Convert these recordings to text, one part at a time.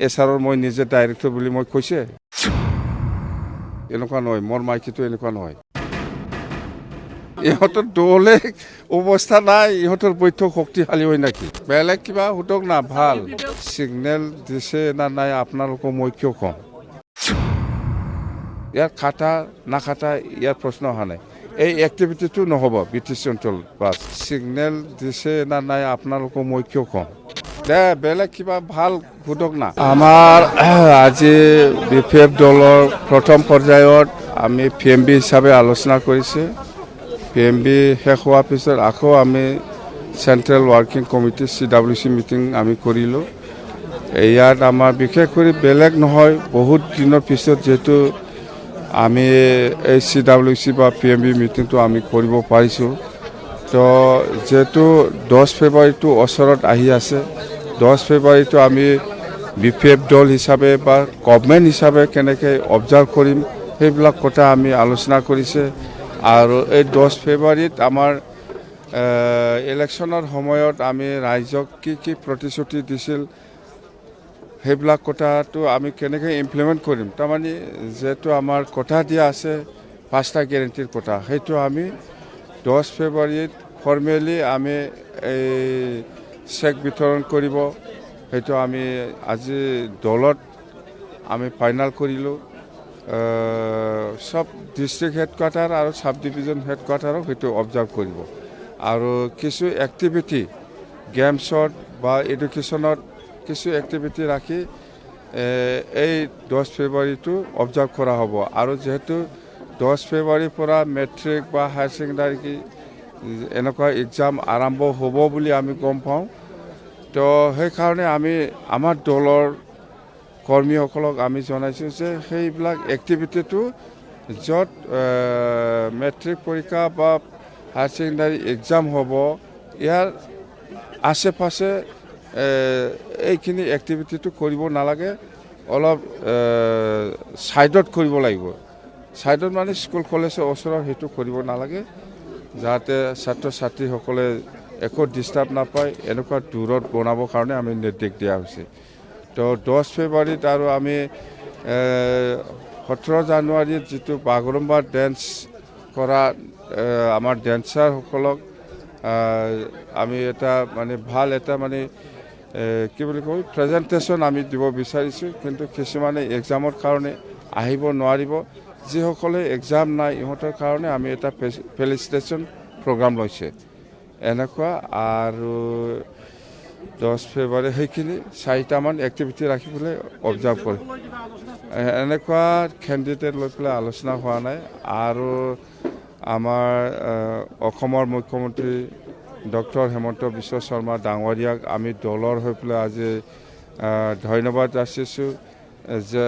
এছাৰৰ মই নিজে ডাইৰেক্টৰ বুলি মই কৈছে এনেকুৱা নহয় মোৰ মাইকীটো এনেকুৱা নহয় ইহঁতৰ দলে অৱস্থা নাই ইহঁতৰ বৈঠক শক্তিশালী হয় নাকি বেলেগ কিবা সুধক না ভাল সিগনেল দিছে না নাই আপোনালোকক মই কিয় কম ইয়াৰ খাটা নাখাটা ইয়াৰ প্ৰশ্ন অহা নাই এই এক্টিভিটিটো নহ'ব বিটিচি অঞ্চল বাছ সিগনেল দিছে না নাই আপোনালোকক মই কিয় কম দে বেলেগ কিবা ভাল সুধক না আমাৰ আজি BPF দলৰ প্ৰথম পৰ্যায়ত আমি PMB হিচাপে আলোচনা কৰিছে PMB শেষ হোৱাৰ পিছত আকৌ আমি central working committee CWC meeting আমি কৰিলোঁ ইয়াত আমাৰ বিশেষ কৰি বেলেগ নহয় বহুত দিনৰ পিছত যেহেতু আমি এই CWC বা PMB মিটিংটো আমি কৰিব পাৰিছোঁ তো যেহেতু 10 ফেব্ৰুৱাৰীটো ওচৰত আহি আছে 10 ফেব্ৰুৱাৰীটো আমি BPF দল হিচাপে বা গভৰ্ণমেণ্ট হিচাপে কেনেকৈ অবজাৰ্ভ কৰিম সেইবিলাক কথা আমি আলোচনা কৰিছে আৰু এই 10 ফেব্ৰুৱাৰীত আমাৰ ইলেকশ্যনৰ সময়ত আমি ৰাইজক কি প্ৰতিশ্ৰুতি দিছিল সেইবিলাক কথাটো আমি কেনেকৈ ইমপ্লিমেণ্ট কৰিম তাৰমানে যেহেতু আমাৰ কথা দিয়া আছে 5টা গেৰেণ্টিৰ কথা সেইটো আমি 10 ফেব্ৰুৱাৰীত ফৰ্মেলি আমি এই চেক বিতৰণ কৰিব সেইটো আমি আজি দলত আমি ফাইনেল কৰিলোঁ সব ডিষ্ট্ৰিক্ট হেডকোৱাৰ্টাৰ আৰু সাব ডিভিজন হেডকোৱাৰ্টাৰক সেইটো অবজাৰ্ভ কৰিব আৰু কিছু এক্টিভিটি গেমছত বা এডুকেশ্যনত কিছু এক্টিভিটি ৰাখি এই 10 ফেব্ৰুৱাৰীটো অবজাৰ্ভ কৰা হ'ব আৰু যেহেতু 10 ফেব্ৰুৱাৰীৰ পৰা মেট্ৰিক বা হায়াৰ ছেকেণ্ডাৰী এনেকুৱা এক্সাম আৰম্ভ হ'ব বুলি আমি গম পাওঁ তো সেইকাৰণে আমি আমাৰ দলৰ কৰ্মীসকলক আমি জনাইছোঁ যে সেইবিলাক এক্টিভিটিটো য'ত মেট্ৰিক পৰীক্ষা বা হায়াৰ ছেকেণ্ডাৰী এক্সাম হ'ব ইয়াৰ আশে পাশে এইখিনি এক্টিভিটিটো কৰিব নালাগে অলপ ছাইডত কৰিব লাগিব ছাইডত মানে স্কুল কলেজৰ ওচৰত সেইটো কৰিব নালাগে যাতে ছাত্ৰ ছাত্ৰীসকলে একো ডিষ্টাৰ্ব নাপায় এনেকুৱা দূৰত বনাবৰ কাৰণে আমি নিৰ্দেশ দিয়া হৈছে তো 10 ফেব্ৰুৱাৰীত আৰু আমি 17 জানুৱাৰীত যিটো বাগৰুম্বা ডেন্স কৰা আমাৰ ডেন্সাৰসকলক আমি এটা মানে ভাল এটা মানে কি বুলি কয় প্ৰেজেণ্টেশ্যন আমি দিব বিচাৰিছোঁ কিন্তু কিছুমানে এক্সামৰ কাৰণে আহিব নোৱাৰিব যিসকলে এক্সাম নাই ইহঁতৰ কাৰণে আমি এটা ফেলিচিটেশ্যন প্ৰগ্ৰাম লৈছে এনেকুৱা আৰু 10 ফেব্ৰুৱাৰী সেইখিনি 4টামান এক্টিভিটি ৰাখি পেলাই অবজাৰ্ভ কৰে এনেকুৱা কেণ্ডিডেট লৈ পেলাই আলোচনা হোৱা নাই আৰু আমাৰ অসমৰ মুখ্যমন্ত্ৰী ডক্টৰ হেমন্ত বিশ্ব শৰ্মা ডাঙৰীয়াক আমি দলৰ হৈ পেলাই আজি ধন্যবাদ যাচিছোঁ যে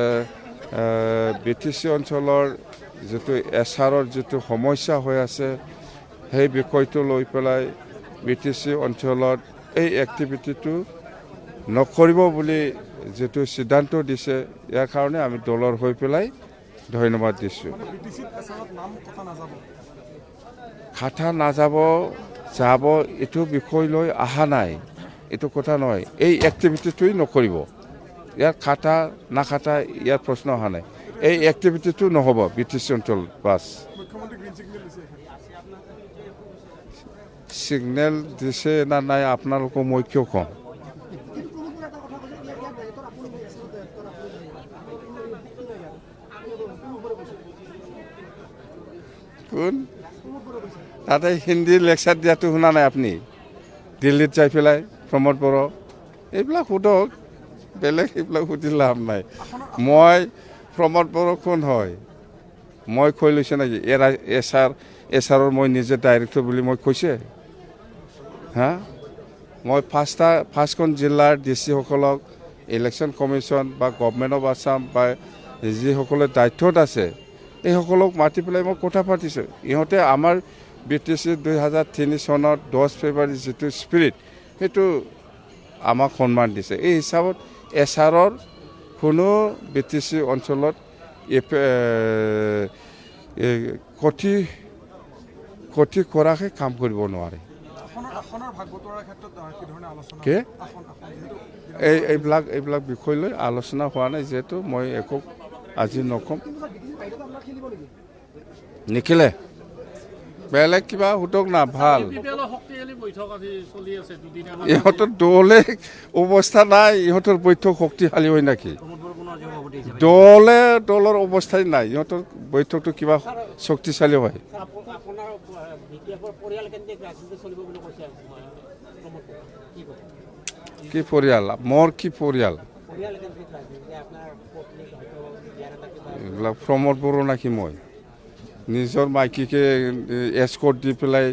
BTC অঞ্চলৰ যিটো এছাৰৰ যিটো সমস্যা হৈ আছে সেই বিষয়টো লৈ পেলাই BTC অঞ্চলত এই এক্টিভিটিটো নকৰিব বুলি যিটো সিদ্ধান্ত দিছে ইয়াৰ কাৰণে আমি দলৰ হৈ পেলাই ধন্যবাদ দিছোঁ খাটা নাযাব যাব এইটো বিষয় লৈ অহা নাই এইটো কথা নহয় এই এক্টিভিটিটোই নকৰিব ইয়াৰ খাটা নাখাটা ইয়াৰ প্ৰশ্ন অহা নাই এই এক্টিভিটিটো নহ'ব BTC অঞ্চল বাছ সিগনেল দিছে না নাই আপোনালোকক মই কিয় কম কোন তাতে হিন্দী লেকচাৰ দিয়াটো শুনা নাই আপুনি দিল্লীত যাই পেলাই প্ৰমোদ বড়ো এইবিলাক সোধক বেলেগ এইবিলাক সুধি লাভ নাই মই প্ৰমোদ বড়ো কোন হয় মই কৈ লৈছে নেকি এছাৰৰ মই নিজে ডাইৰেক্টৰ বুলি মই কৈছে হা মই পাঁচখন জিলাৰ ডিচিসকলক ইলেকশ্যন কমিশ্যন বা গভৰ্ণমেণ্ট অফ আছাম বা যিসকলে দায়িত্বত আছে এইসকলক মাতি পেলাই মই কথা পাতিছোঁ ইহঁতে আমাৰ BTC 2003 চনত 10 ফেব্ৰুৱাৰী যিটো স্পিৰিট সেইটো আমাক সন্মান দিছে এই হিচাপত এছাৰৰ কোনো BTC অঞ্চলত ক্ষতি কৰাকৈ কাম কৰিব নোৱাৰে আসনৰ ভাগ বতৰাৰ ক্ষেত্ৰত কি ধৰণে আলোচনা কি আসন যিহেতু এইবিলাক বিষয় লৈ আলোচনা হোৱা নাই, যিহেতু মই একো আজি নকম। নিখিলে বেলেগ কিবা সুধক না, ভাল। ইহঁতৰ দলে অৱস্থা নাই, ইহঁতৰ বৈঠক শক্তিশালী হয় নেকি? দলৰ অৱস্থাই নাই, ইহঁতৰ বৈঠকটো কিবা শক্তিশালী হয়। কি পৰিয়াল? মোৰ কি পৰিয়াল? এইবিলাক প্ৰমোদ বড়ো নাকি? মই নিজৰ মাইকীকে এস্কৰ্ট দি পেলাই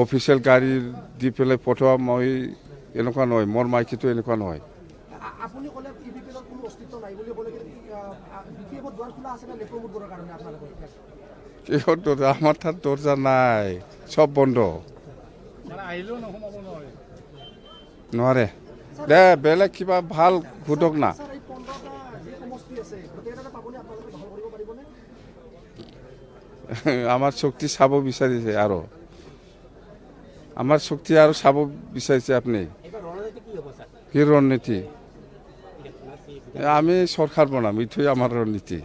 অফিচিয়েল গাড়ী দি পেলাই পঠোৱা, মই এনেকুৱা নহয়। মোৰ মাইকীটো এনেকুৱা নহয়। কিহৰ দৰ্জা? আমাৰ তাত দৰ্জা নাই, চব বন্ধ। নোৱাৰে দে, বেলেগ কিবা ভাল সোধক না। আমাৰ শক্তি চাব বিচাৰিছে, আৰু আমাৰ শক্তি আৰু চাব বিচাৰিছে আপুনি। কি ৰণনীতি? আমি চৰকাৰ বনাম, এইটোৱে আমাৰ ৰণনীতি।